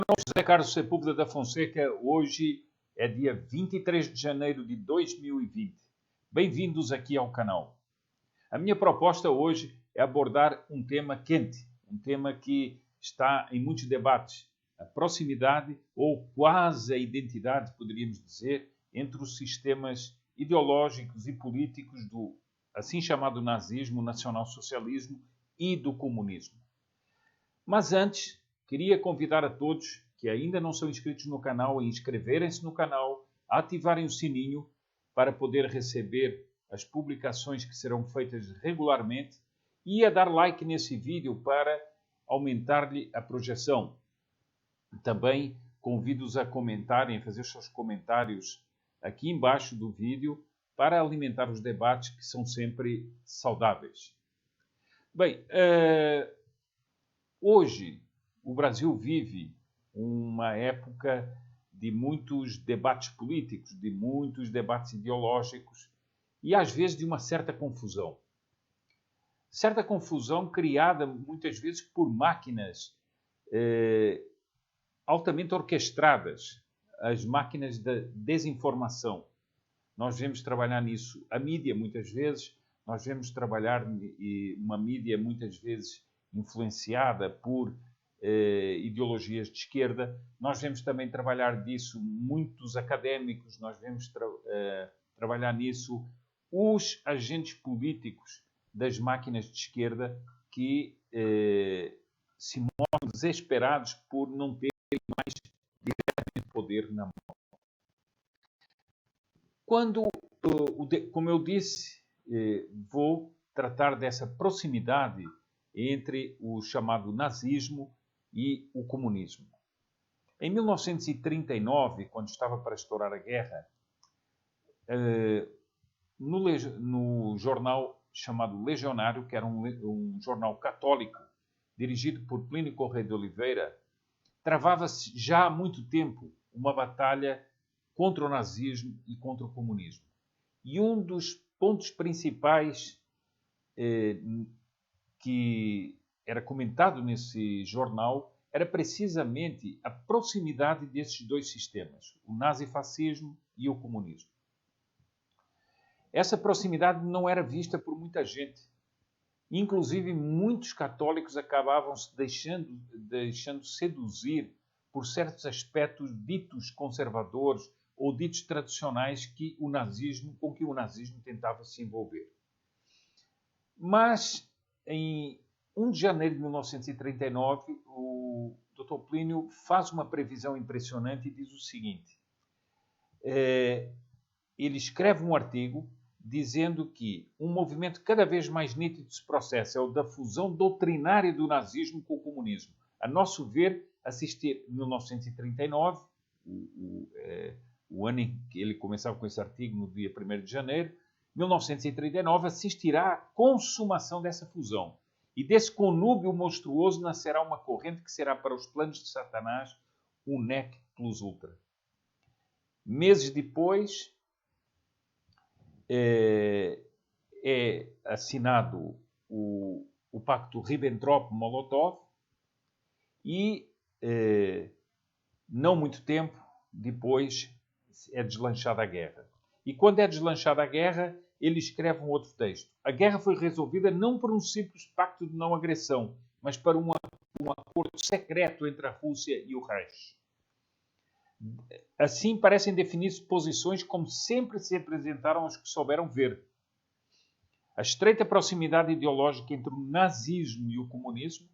José Carlos Sepúlveda da Fonseca, hoje é dia 23 de janeiro de 2020. Bem-vindos aqui ao canal. A minha proposta hoje é abordar um tema quente, um tema que está em muitos debates, a proximidade ou quase a identidade, poderíamos dizer, entre os sistemas ideológicos e políticos do assim chamado nazismo, nacionalsocialismo e do comunismo. Mas antes, queria convidar a todos que ainda não são inscritos no canal a inscreverem-se no canal, a ativarem o sininho para poder receber as publicações que serão feitas regularmente e a dar like nesse vídeo para aumentar-lhe a projeção. Também convido-os a comentarem, a fazer os seus comentários aqui embaixo do vídeo para alimentar os debates que são sempre saudáveis. Bem, hoje, o Brasil vive uma época de muitos debates políticos, de muitos debates ideológicos e, às vezes, de uma certa confusão. Certa confusão criada, muitas vezes, por máquinas altamente orquestradas, as máquinas da desinformação. Nós vemos trabalhar nisso a mídia, muitas vezes, nós vemos trabalhar uma mídia, muitas vezes, influenciada por ideologias de esquerda. Nós vemos também trabalhar disso muitos académicos, nós vemos trabalhar nisso os agentes políticos das máquinas de esquerda que se mostram desesperados por não terem mais diretamente poder na mão. Como eu disse, vou tratar dessa proximidade entre o chamado nazismo e o comunismo. Em 1939, quando estava para estourar a guerra, no jornal chamado Legionário, que era um jornal católico, dirigido por Plínio Correia de Oliveira, travava-se já há muito tempo uma batalha contra o nazismo e contra o comunismo. E um dos pontos principais que era comentado nesse jornal era precisamente a proximidade desses dois sistemas, o nazifascismo e o comunismo. Essa proximidade não era vista por muita gente. Inclusive, muitos católicos acabavam se deixando seduzir por certos aspectos ditos conservadores ou ditos tradicionais com que o nazismo tentava se envolver. Mas, em 1 de janeiro de 1939, o Dr. Plínio faz uma previsão impressionante e diz o seguinte. Ele escreve um artigo dizendo que um movimento cada vez mais nítido se processa é o da fusão doutrinária do nazismo com o comunismo. A nosso ver, assistir em 1939, o ano em que ele começava com esse artigo, no dia 1º de janeiro, 1939 assistirá à consumação dessa fusão. E desse conúbio monstruoso nascerá uma corrente que será para os planos de Satanás o nec plus ultra. Meses depois, é assinado o pacto Ribbentrop-Molotov e, não muito tempo depois, é deslanchada a guerra. E quando é deslanchada a guerra, ele escreve um outro texto. A guerra foi resolvida não por um simples pacto de não agressão, mas por um acordo secreto entre a Rússia e o Reich. Assim parecem definir-se posições como sempre se apresentaram aos que souberam ver. A estreita proximidade ideológica entre o nazismo e o comunismo,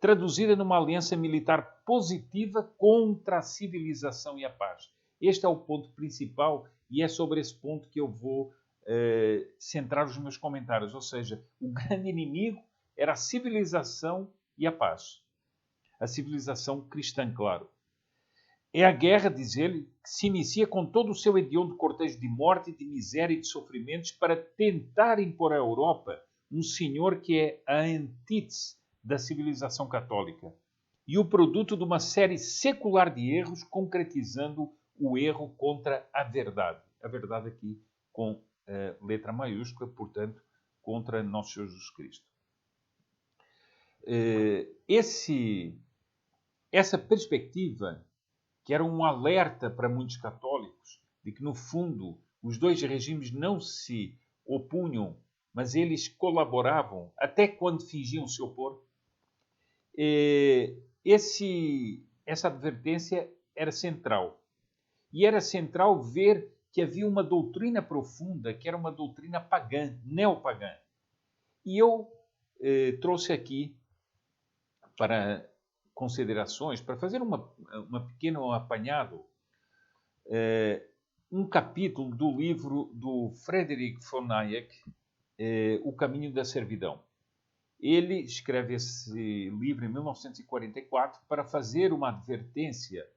traduzida numa aliança militar positiva contra a civilização e a paz. Este é o ponto principal e é sobre esse ponto que eu vou centrar os meus comentários. Ou seja, o grande inimigo era a civilização e a paz. A civilização cristã, claro. É a guerra, diz ele, que se inicia com todo o seu hediondo cortejo de morte, de miséria e de sofrimentos para tentar impor à Europa um senhor que é a antítese da civilização católica e o produto de uma série secular de erros concretizando o erro contra a verdade. A verdade aqui com letra maiúscula, portanto, contra Nosso Senhor Jesus Cristo. Esse essa perspectiva, que era um alerta para muitos católicos, de que, no fundo, os dois regimes não se opunham, mas eles colaboravam, até quando fingiam se opor, essa advertência era central. E era central ver que havia uma doutrina profunda, que era uma doutrina pagã, neopagã. E eu trouxe aqui para considerações, para fazer uma pequeno apanhado, um capítulo do livro do Friedrich von Hayek, O Caminho da Servidão. Ele escreve esse livro em 1944 para fazer uma advertência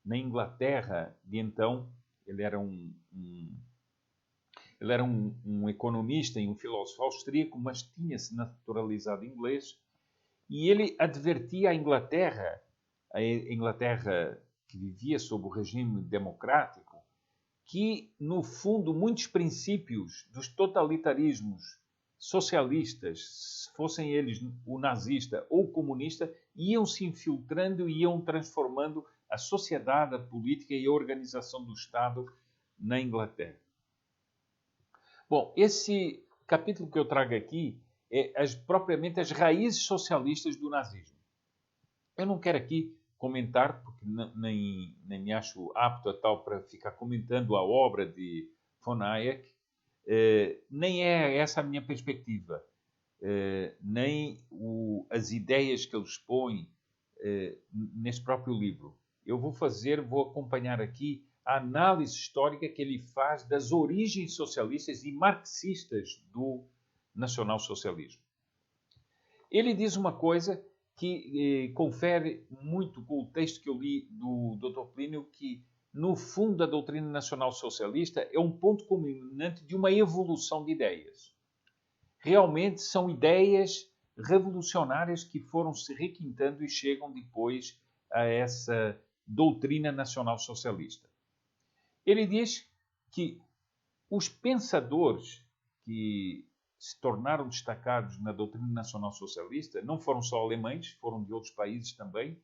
na Inglaterra de então. Ele era um economista e um filósofo austríaco, mas tinha-se naturalizado inglês, e ele advertia a Inglaterra que vivia sob o regime democrático, que, no fundo, muitos princípios dos totalitarismos socialistas, fossem eles o nazista ou o comunista, iam se infiltrando e iam transformando a sociedade, a política e a organização do Estado na Inglaterra. Bom, esse capítulo que eu trago aqui é propriamente as raízes socialistas do nazismo. Eu não quero aqui comentar, porque nem me acho apto a tal para ficar comentando a obra de von Hayek, nem é essa a minha perspectiva, nem as ideias que ele expõe neste próprio livro. Eu vou acompanhar aqui a análise histórica que ele faz das origens socialistas e marxistas do nacionalsocialismo. Ele diz uma coisa que confere muito com o texto que eu li do Dr. Plínio, que, no fundo, a doutrina nacional-socialista é um ponto culminante de uma evolução de ideias. Realmente são ideias revolucionárias que foram se requintando e chegam depois a essa doutrina nacional-socialista. Ele diz que os pensadores que se tornaram destacados na doutrina nacional-socialista não foram só alemães, foram de outros países também,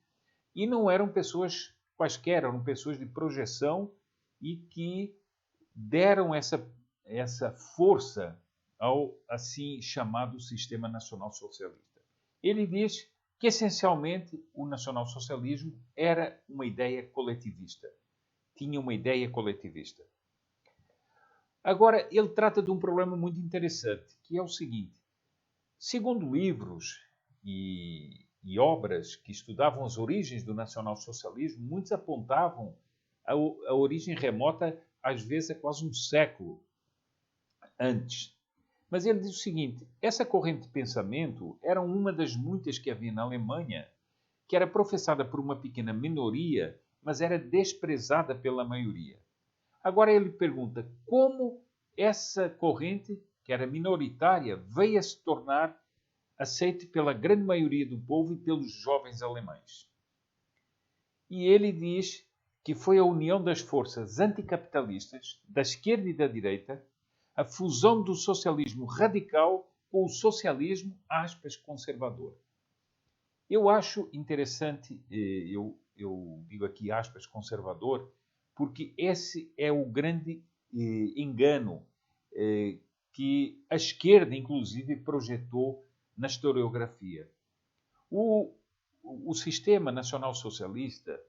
e não eram pessoas quaisquer, eram pessoas de projeção e que deram essa força ao assim chamado sistema nacional-socialista. Ele diz que, essencialmente, o nacional-socialismo era uma ideia coletivista. Tinha uma ideia coletivista. Agora, ele trata de um problema muito interessante, que é o seguinte. Segundo livros e obras que estudavam as origens do nacionalsocialismo, muitos apontavam a origem remota, às vezes, a quase um século antes. Mas ele diz o seguinte, essa corrente de pensamento era uma das muitas que havia na Alemanha, que era professada por uma pequena minoria, mas era desprezada pela maioria. Agora ele pergunta como essa corrente, que era minoritária, veio a se tornar aceite pela grande maioria do povo e pelos jovens alemães. E ele diz que foi a união das forças anticapitalistas, da esquerda e da direita, a fusão do socialismo radical com o socialismo, aspas, conservador. Eu acho interessante, eu digo aqui aspas, conservador, porque esse é o grande engano que a esquerda, inclusive, projetou na historiografia. O sistema nacional-socialista,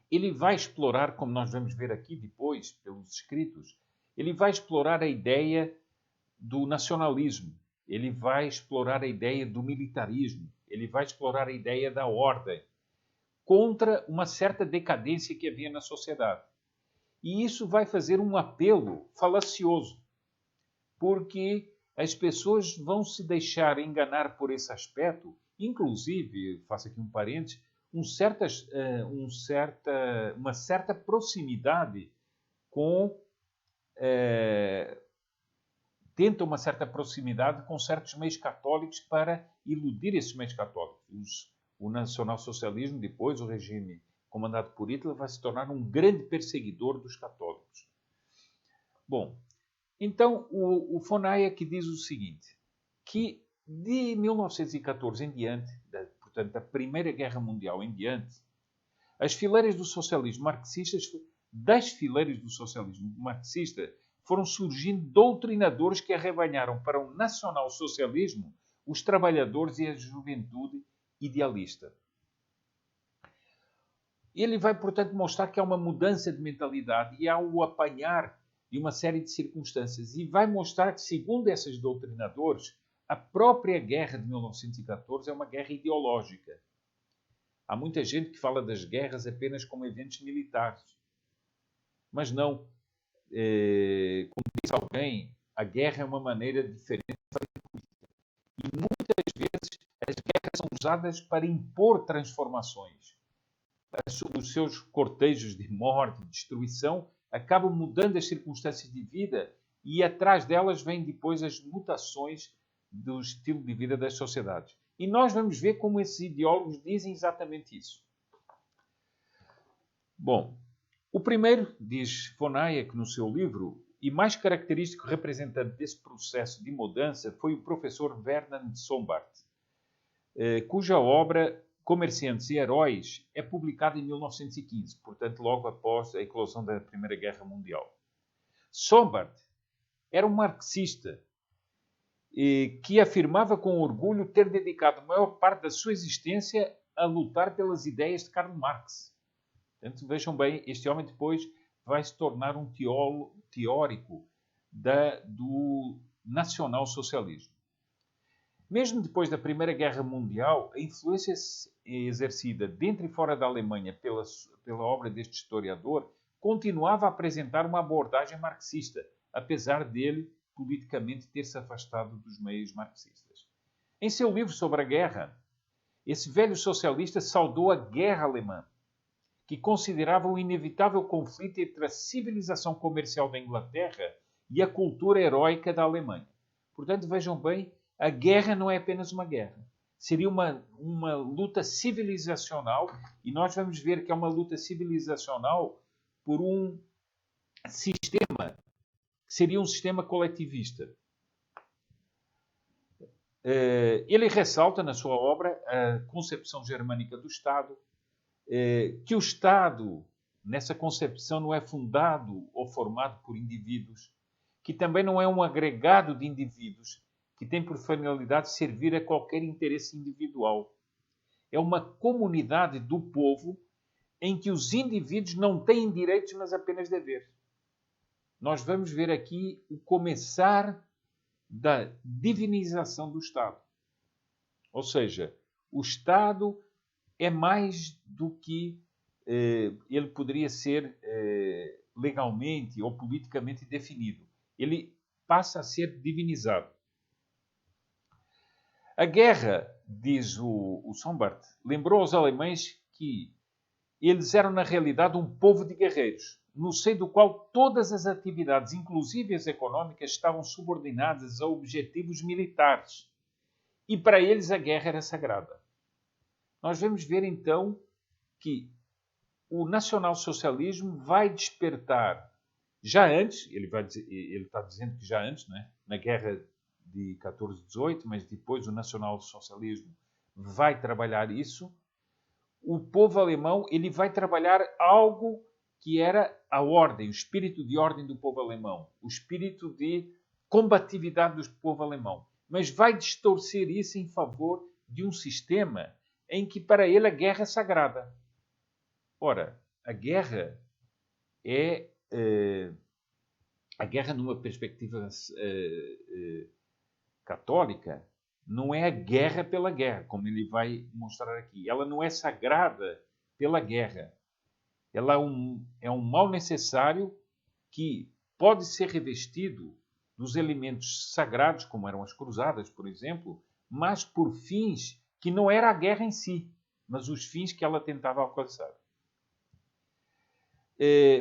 ele vai explorar, como nós vamos ver aqui depois, pelos escritos, ele vai explorar a ideia do nacionalismo, ele vai explorar a ideia do militarismo, ele vai explorar a ideia da ordem, contra uma certa decadência que havia na sociedade. E isso vai fazer um apelo falacioso, porque as pessoas vão se deixar enganar por esse aspecto, inclusive, faço aqui um parênteses, uma certa proximidade tenta uma certa proximidade com certos meios católicos para iludir esses meios católicos. O nacionalsocialismo, depois o regime comandado por Hitler, vai se tornar um grande perseguidor dos católicos. Bom, então o von Hayek diz o seguinte, que de 1914 em diante, portanto, da Primeira Guerra Mundial em diante, as fileiras do socialismo marxista, das fileiras do socialismo marxista, foram surgindo doutrinadores que arrebanharam para o nacional-socialismo os trabalhadores e a juventude idealista. Ele vai, portanto, mostrar que há uma mudança de mentalidade e há o apanhar de uma série de circunstâncias. E vai mostrar que, segundo esses doutrinadores, a própria guerra de 1914 é uma guerra ideológica. Há muita gente que fala das guerras apenas como eventos militares. Mas não. Como diz alguém, a guerra é uma maneira diferente de fazer política. E muitas vezes as guerras são usadas para impor transformações. Os seus cortejos de morte e destruição acabam mudando as circunstâncias de vida e atrás delas vêm depois as mutações do estilo de vida das sociedades. E nós vamos ver como esses ideólogos dizem exatamente isso. Bom, o primeiro, diz von Hayek no seu livro, e mais característico representante desse processo de mudança foi o professor Vernon Sombart, cuja obra Comerciantes e Heróis é publicada em 1915, portanto logo após a eclosão da Primeira Guerra Mundial. Sombart era um marxista que afirmava com orgulho ter dedicado a maior parte da sua existência a lutar pelas ideias de Karl Marx. Portanto, vejam bem, este homem depois vai se tornar um teórico do nacional-socialismo. Mesmo depois da Primeira Guerra Mundial, a influência exercida dentro e fora da Alemanha pela obra deste historiador continuava a apresentar uma abordagem marxista, apesar dele politicamente ter se afastado dos meios marxistas. Em seu livro sobre a guerra, esse velho socialista saudou a guerra alemã, que considerava o inevitável conflito entre a civilização comercial da Inglaterra e a cultura heróica da Alemanha. Portanto, vejam bem, a guerra não é apenas uma guerra. Seria uma luta civilizacional, e nós vamos ver que é uma luta civilizacional por um sistema, que seria um sistema coletivista. Ele ressalta na sua obra a concepção germânica do Estado, que o Estado, nessa concepção, não é fundado ou formado por indivíduos, que também não é um agregado de indivíduos que tem por finalidade servir a qualquer interesse individual. É uma comunidade do povo em que os indivíduos não têm direitos, mas apenas deveres. Nós vamos ver aqui o começar da divinização do Estado. Ou seja, o Estado é mais do que ele poderia ser legalmente ou politicamente definido. Ele passa a ser divinizado. A guerra, diz o Sombart, lembrou aos alemães que eles eram, na realidade, um povo de guerreiros, no seio do qual todas as atividades, inclusive as económicas, estavam subordinadas a objetivos militares. E para eles a guerra era sagrada. Nós vamos ver, então, que o nacionalsocialismo vai despertar, já antes, ele está dizendo que já antes, né, na guerra de 14-18, mas depois o nacionalsocialismo vai trabalhar isso. O povo alemão ele vai trabalhar algo que era a ordem, o espírito de ordem do povo alemão, o espírito de combatividade do povo alemão. Mas vai distorcer isso em favor de um sistema em que para ele a guerra é sagrada. Ora, a guerra a guerra numa perspectiva católica não é a guerra pela guerra, como ele vai mostrar aqui. Ela não é sagrada pela guerra. Ela é um mal necessário que pode ser revestido dos elementos sagrados, como eram as cruzadas, por exemplo, mas por fins que não era a guerra em si, mas os fins que ela tentava alcançar.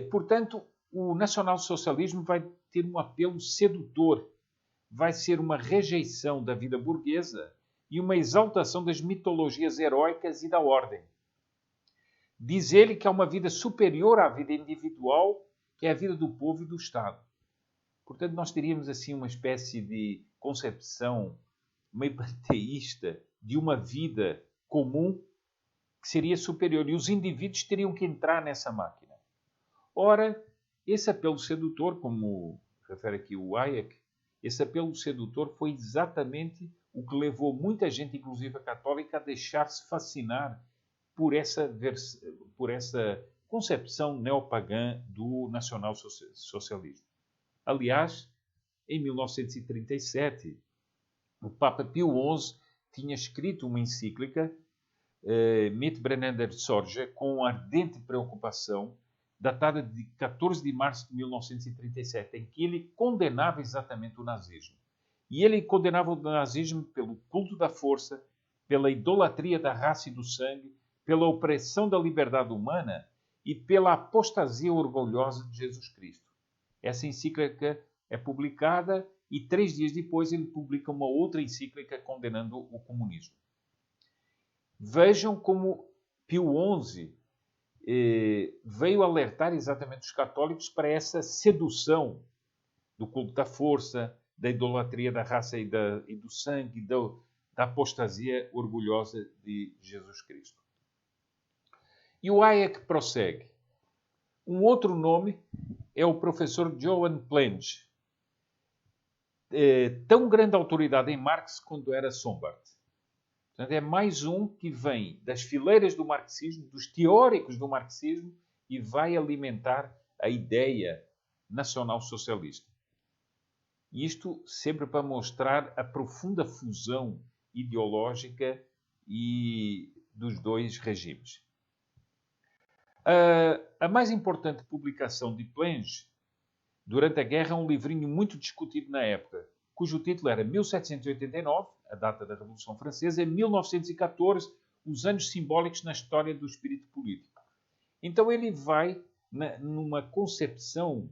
Portanto, o nacionalsocialismo vai ter um apelo sedutor, vai ser uma rejeição da vida burguesa e uma exaltação das mitologias heróicas e da ordem. Diz ele que há uma vida superior à vida individual, que é a vida do povo e do Estado. Portanto, nós teríamos assim uma espécie de concepção meio panteísta de uma vida comum que seria superior e os indivíduos teriam que entrar nessa máquina. Ora, esse apelo sedutor, como refere aqui o Hayek, esse apelo sedutor foi exatamente o que levou muita gente, inclusive a católica, a deixar-se fascinar por essa concepção neopagã do nacional-socialismo. Aliás, em 1937, o Papa Pio XI tinha escrito uma encíclica, Mit brennender Sorge, com ardente preocupação, datada de 14 de março de 1937, em que ele condenava exatamente o nazismo. E ele condenava o nazismo pelo culto da força, pela idolatria da raça e do sangue, pela opressão da liberdade humana e pela apostasia orgulhosa de Jesus Cristo. Essa encíclica é publicada e 3 dias depois ele publica uma outra encíclica condenando o comunismo. Vejam como Pio XI veio alertar exatamente os católicos para essa sedução do culto da força, da idolatria da raça e do sangue, da apostasia orgulhosa de Jesus Cristo. E o Hayek prossegue. Um outro nome é o professor Johann Plenge, tão grande autoridade em Marx quanto era Sombart. Portanto, é mais um que vem das fileiras do marxismo, dos teóricos do marxismo, e vai alimentar a ideia nacional-socialista. Isto sempre para mostrar a profunda fusão ideológica dos dois regimes. A mais importante publicação de Plenge durante a guerra é um livrinho muito discutido na época, cujo título era 1789, a data da Revolução Francesa, e 1914, os anos simbólicos na história do espírito político. Então ele vai numa concepção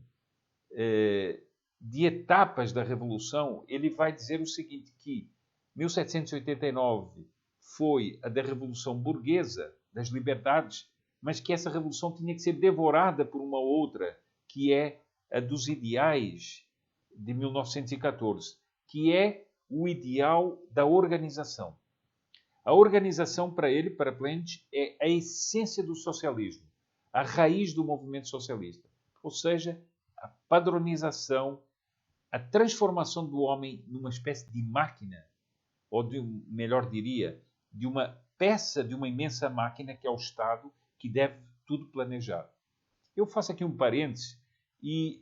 de etapas da Revolução, ele vai dizer o seguinte, que 1789 foi a da Revolução Burguesa, das liberdades, mas que essa revolução tinha que ser devorada por uma outra, que é a dos ideais de 1914, que é o ideal da organização. A organização para ele, para Plenge, é a essência do socialismo, a raiz do movimento socialista. Ou seja, a padronização, a transformação do homem numa espécie de máquina, ou melhor diria, de uma peça de uma imensa máquina que é o Estado, que deve tudo planejar. Eu faço aqui um parênteses e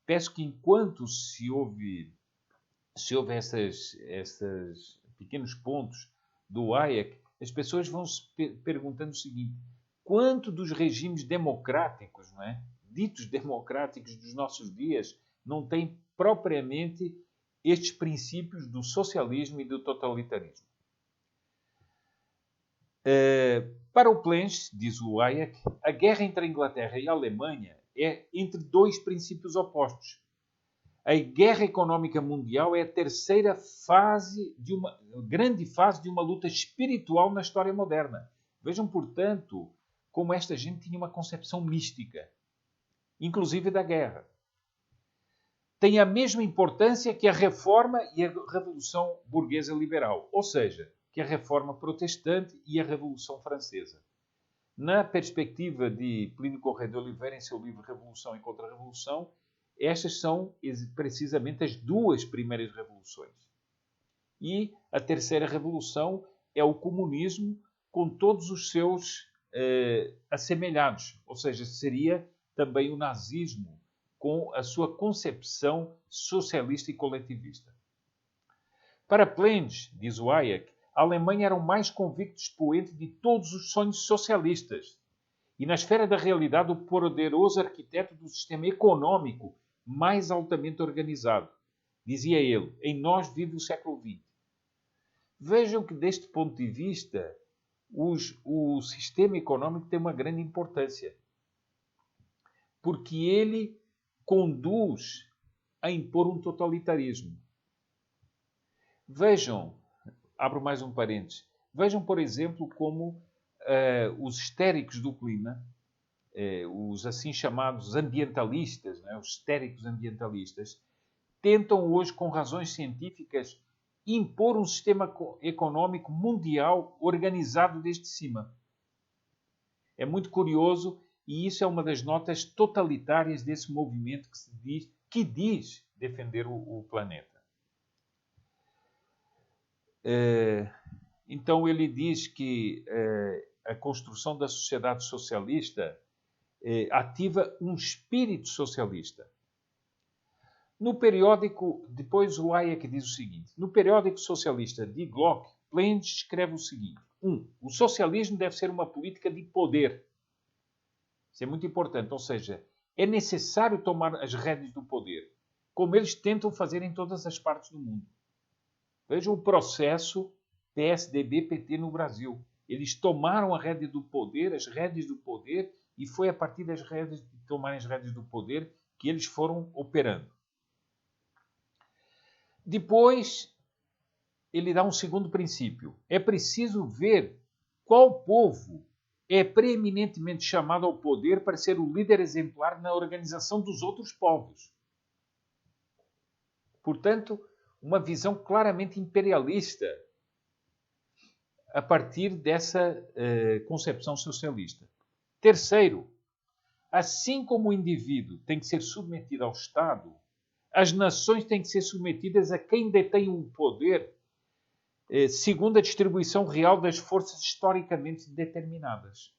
peço que enquanto se ouve esses pequenos pontos do Hayek, as pessoas vão se perguntando o seguinte: quanto dos regimes democráticos, não é? Ditos democráticos dos nossos dias, não têm propriamente estes princípios do socialismo e do totalitarismo? Para o Plenge, diz o Hayek, a guerra entre a Inglaterra e a Alemanha é entre dois princípios opostos. A guerra económica mundial é a terceira fase grande fase de uma luta espiritual na história moderna. Vejam, portanto, como esta gente tinha uma concepção mística, inclusive da guerra. Tem a mesma importância que a Reforma e a Revolução Burguesa Liberal, ou seja, que a Reforma Protestante e a Revolução Francesa. Na perspectiva de Plínio Correia de Oliveira, em seu livro Revolução e Contra-Revolução, estas são precisamente as duas primeiras revoluções. E a terceira revolução é o comunismo com todos os seus assemelhados, ou seja, seria também o nazismo com a sua concepção socialista e coletivista. Para Plenge, diz o Hayek, a Alemanha era o mais convicto expoente de todos os sonhos socialistas e, na esfera da realidade, o poderoso arquiteto do sistema econômico mais altamente organizado. Dizia ele, em nós vive o século XX. Vejam que, deste ponto de vista, o sistema econômico tem uma grande importância, porque ele conduz a impor um totalitarismo. Vejam, abro mais um parênteses, vejam, por exemplo, como os histéricos do clima, os assim chamados ambientalistas, os histéricos ambientalistas, tentam hoje, com razões científicas, impor um sistema econômico mundial organizado desde cima. É muito curioso e isso é uma das notas totalitárias desse movimento que diz defender o planeta. Então ele diz que a construção da sociedade socialista ativa um espírito socialista. No periódico, depois o Hayek diz o seguinte, no periódico socialista Die Glocke, Plenge escreve o seguinte: 1. O socialismo deve ser uma política de poder. Isso é muito importante, ou seja, é necessário tomar as rédeas do poder, como eles tentam fazer em todas as partes do mundo. Vejam o processo PSDB-PT no Brasil. Eles tomaram a rédea do poder, as rédeas do poder, e foi a partir das rédeas de tomarem as rédeas do poder que eles foram operando. Depois, ele dá um segundo princípio. É preciso ver qual povo é preeminentemente chamado ao poder para ser o líder exemplar na organização dos outros povos. Portanto, uma visão claramente imperialista a partir dessa concepção socialista. Terceiro, assim como o indivíduo tem que ser submetido ao Estado, as nações têm que ser submetidas a quem detém o poder segundo a distribuição real das forças historicamente determinadas.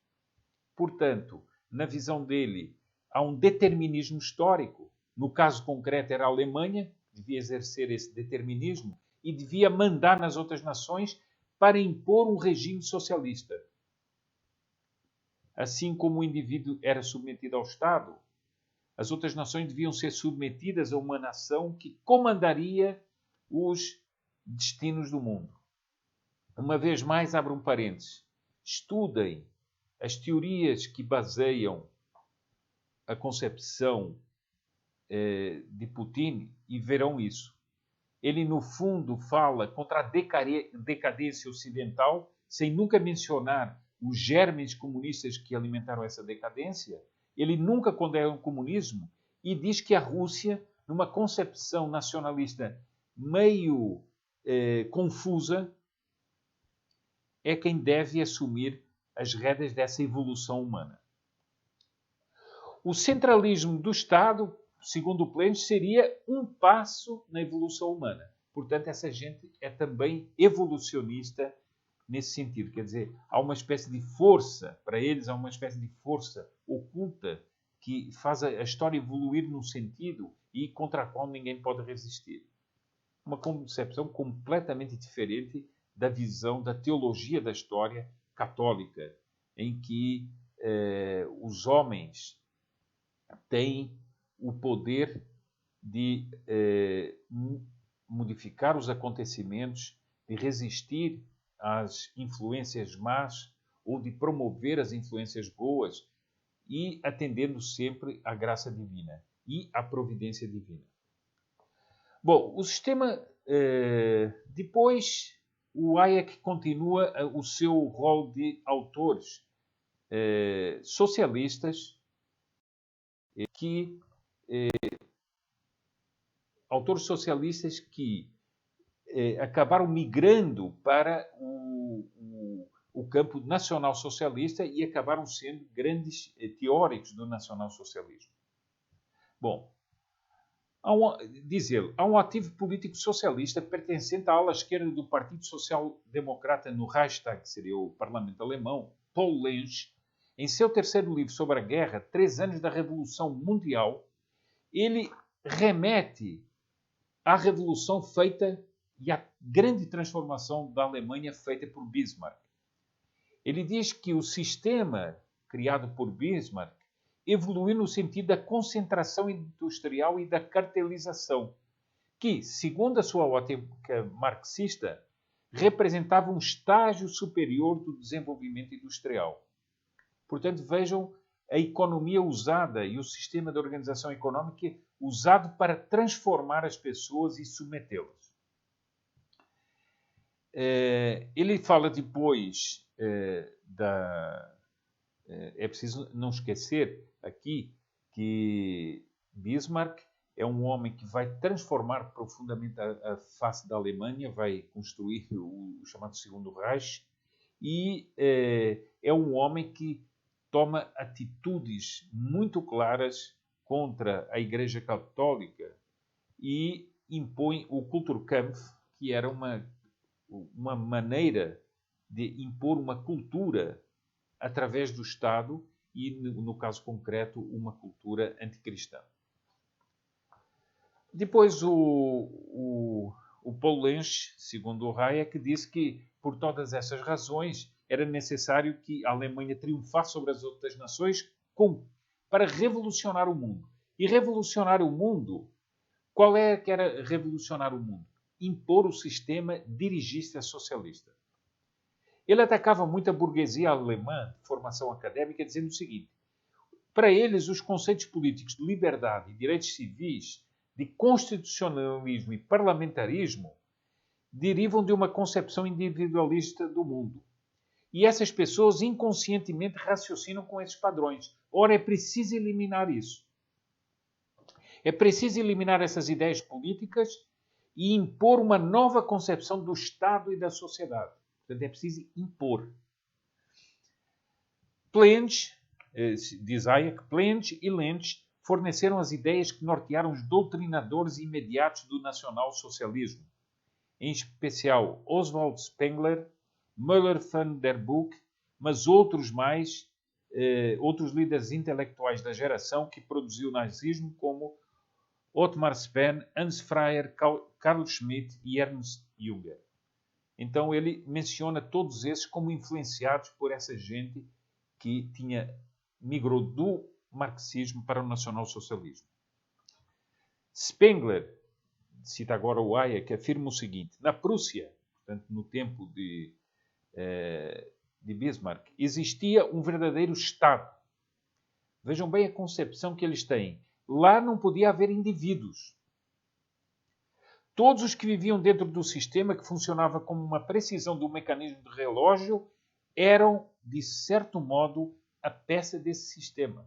Portanto, na visão dele, há um determinismo histórico. No caso concreto era a Alemanha, que devia exercer esse determinismo e devia mandar nas outras nações para impor um regime socialista. Assim como o indivíduo era submetido ao Estado, as outras nações deviam ser submetidas a uma nação que comandaria os destinos do mundo. Uma vez mais, abro um parênteses. Estudem as teorias que baseiam a concepção de Putin e verão isso. Ele, no fundo, fala contra a decadência ocidental, sem nunca mencionar os germes comunistas que alimentaram essa decadência. Ele nunca condena o comunismo e diz que a Rússia, numa concepção nacionalista meio confusa, é quem deve assumir as rédeas dessa evolução humana. O centralismo do Estado, segundo o Plenge, seria um passo na evolução humana. Portanto, essa gente é também evolucionista nesse sentido. Quer dizer, há uma espécie de força, para eles, há uma espécie de força oculta que faz a história evoluir num sentido e contra a qual ninguém pode resistir. Uma concepção completamente diferente da visão da teologia da história católica, em que os homens têm o poder de modificar os acontecimentos, de resistir às influências más ou de promover as influências boas e atendendo sempre à graça divina e à providência divina. Bom, o sistema... depois, o Hayek continua o seu rol de autores socialistas que acabaram migrando para o campo nacional-socialista e acabaram sendo grandes teóricos do nacional-socialismo. Bom, diz ele, há um ativo político socialista pertencente à ala esquerda do Partido Social Democrata no Reichstag, que seria o parlamento alemão, Paul Lensch. Em seu terceiro livro sobre a guerra, 3 anos da Revolução Mundial, ele remete à revolução feita e à grande transformação da Alemanha feita por Bismarck. Ele diz que o sistema criado por Bismarck evoluiu no sentido da concentração industrial e da cartelização, que, segundo a sua ótica marxista, representava um estágio superior do desenvolvimento industrial. Portanto, vejam a economia usada e o sistema de organização económica usado para transformar as pessoas e submetê-las. Ele fala depois é preciso não esquecer aqui que Bismarck é um homem que vai transformar profundamente a face da Alemanha, vai construir o chamado Segundo Reich, e é um homem que toma atitudes muito claras contra a Igreja Católica e impõe o Kulturkampf, que era uma maneira de impor uma cultura através do Estado e, no caso concreto, uma cultura anticristã. Depois o Paul Lensch, segundo o Hayek, disse que, por todas essas razões, era necessário que a Alemanha triunfasse sobre as outras nações para revolucionar o mundo. E revolucionar o mundo, qual é que era revolucionar o mundo? Impor o sistema dirigista socialista. Ele atacava muito a burguesia alemã de formação académica, dizendo o seguinte: para eles, os conceitos políticos de liberdade e direitos civis, de constitucionalismo e parlamentarismo, derivam de uma concepção individualista do mundo. E essas pessoas inconscientemente raciocinam com esses padrões. Ora, é preciso eliminar isso. É preciso eliminar essas ideias políticas e impor uma nova concepção do Estado e da sociedade. Portanto, é preciso impor. Plensch, diz Hayek, Plensch e Lensch forneceram as ideias que nortearam os doutrinadores imediatos do nacionalsocialismo, em especial Oswald Spengler, Müller van der Boek, mas outros líderes intelectuais da geração que produziu o nazismo, como Otmar Spen, Hans Freyer, Carl Schmitt e Ernst Jünger. Então ele menciona todos esses como influenciados por essa gente que migrou do marxismo para o nacionalsocialismo. Spengler, cita agora o Hayek, afirma o seguinte: na Prússia, portanto no tempo de Bismarck, existia um verdadeiro Estado. Vejam bem a concepção que eles têm. Lá não podia haver indivíduos. Todos os que viviam dentro do sistema, que funcionava como uma precisão do mecanismo de relógio, eram, de certo modo, a peça desse sistema.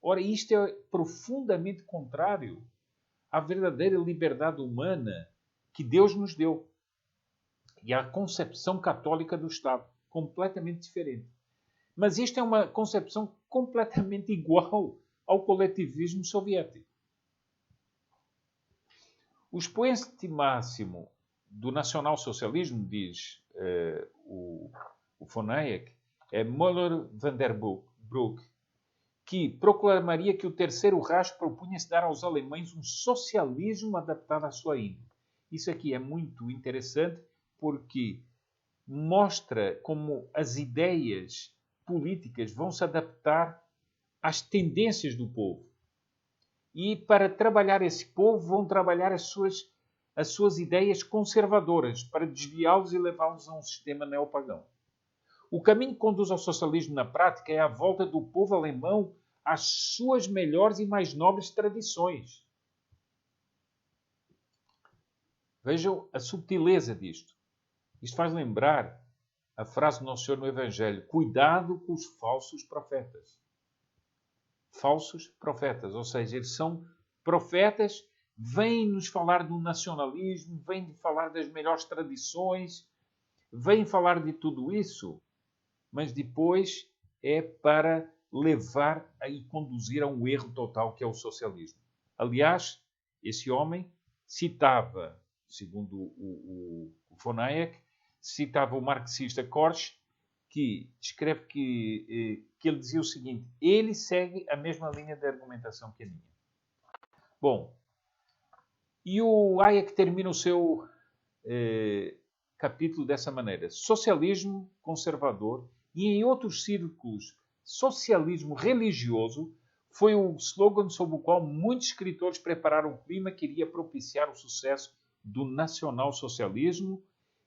Ora, isto é profundamente contrário à verdadeira liberdade humana que Deus nos deu e à concepção católica do Estado, completamente diferente. Mas isto é uma concepção completamente igual ao coletivismo soviético. O expoente máximo do nacionalsocialismo, diz o von Hayek, é Müller van der Broek, que proclamaria que o Terceiro Reich propunha-se dar aos alemães um socialismo adaptado à sua índole. Isso aqui é muito interessante porque mostra como as ideias políticas vão se adaptar às tendências do povo. E para trabalhar esse povo vão trabalhar as suas ideias conservadoras para desviá-los e levá-los a um sistema neopagão. O caminho que conduz ao socialismo na prática é a volta do povo alemão às suas melhores e mais nobres tradições. Vejam a subtileza disto. Isto faz lembrar a frase do Nosso Senhor no Evangelho: cuidado com os falsos profetas. Falsos profetas, ou seja, eles são profetas, vêm nos falar do nacionalismo, vêm falar das melhores tradições, vêm falar de tudo isso, mas depois é para levar e conduzir a um erro total, que é o socialismo. Aliás, esse homem citava, segundo o von Hayek, citava o marxista Korsch, que descreve que ele dizia o seguinte: ele segue a mesma linha de argumentação que a minha. Bom, e o Hayek termina o seu capítulo dessa maneira: socialismo conservador, e em outros círculos, socialismo religioso, foi o slogan sob o qual muitos escritores prepararam o clima que iria propiciar o sucesso do nacionalsocialismo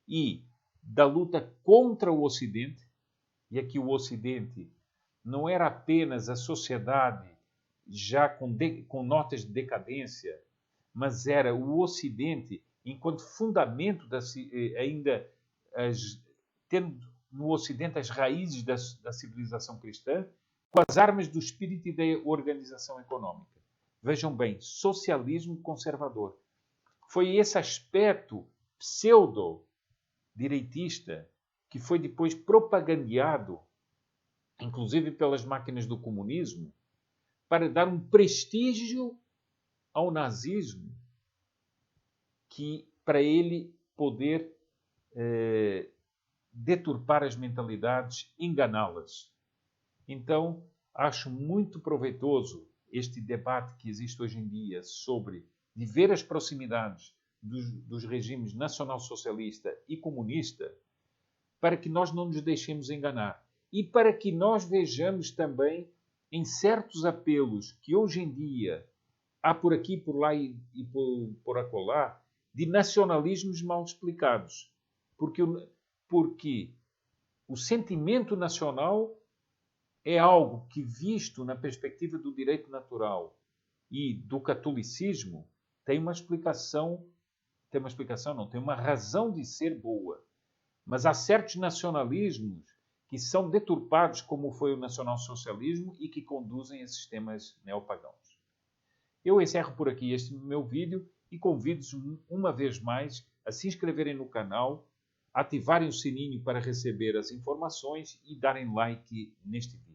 e da luta contra o Ocidente. E aqui o Ocidente não era apenas a sociedade já com notas de decadência, mas era o Ocidente enquanto fundamento ainda tendo no Ocidente as raízes da civilização cristã, com as armas do espírito e da organização económica. Vejam bem, socialismo conservador. Foi esse aspecto pseudo-direitista que foi depois propagandeado, inclusive pelas máquinas do comunismo, para dar um prestígio ao nazismo, que para ele poder deturpar as mentalidades, enganá-las. Então, acho muito proveitoso este debate que existe hoje em dia sobre de ver as proximidades dos regimes nacional-socialista e comunista, para que nós não nos deixemos enganar e para que nós vejamos também em certos apelos que hoje em dia há por aqui, por lá e por acolá, de nacionalismos mal explicados. Porque o sentimento nacional é algo que, visto na perspectiva do direito natural e do catolicismo, tem uma razão de ser boa. Mas há certos nacionalismos que são deturpados, como foi o nacionalsocialismo, e que conduzem a sistemas neopagãos. Eu encerro por aqui este meu vídeo e convido-os uma vez mais a se inscreverem no canal, ativarem o sininho para receber as informações e darem like neste vídeo.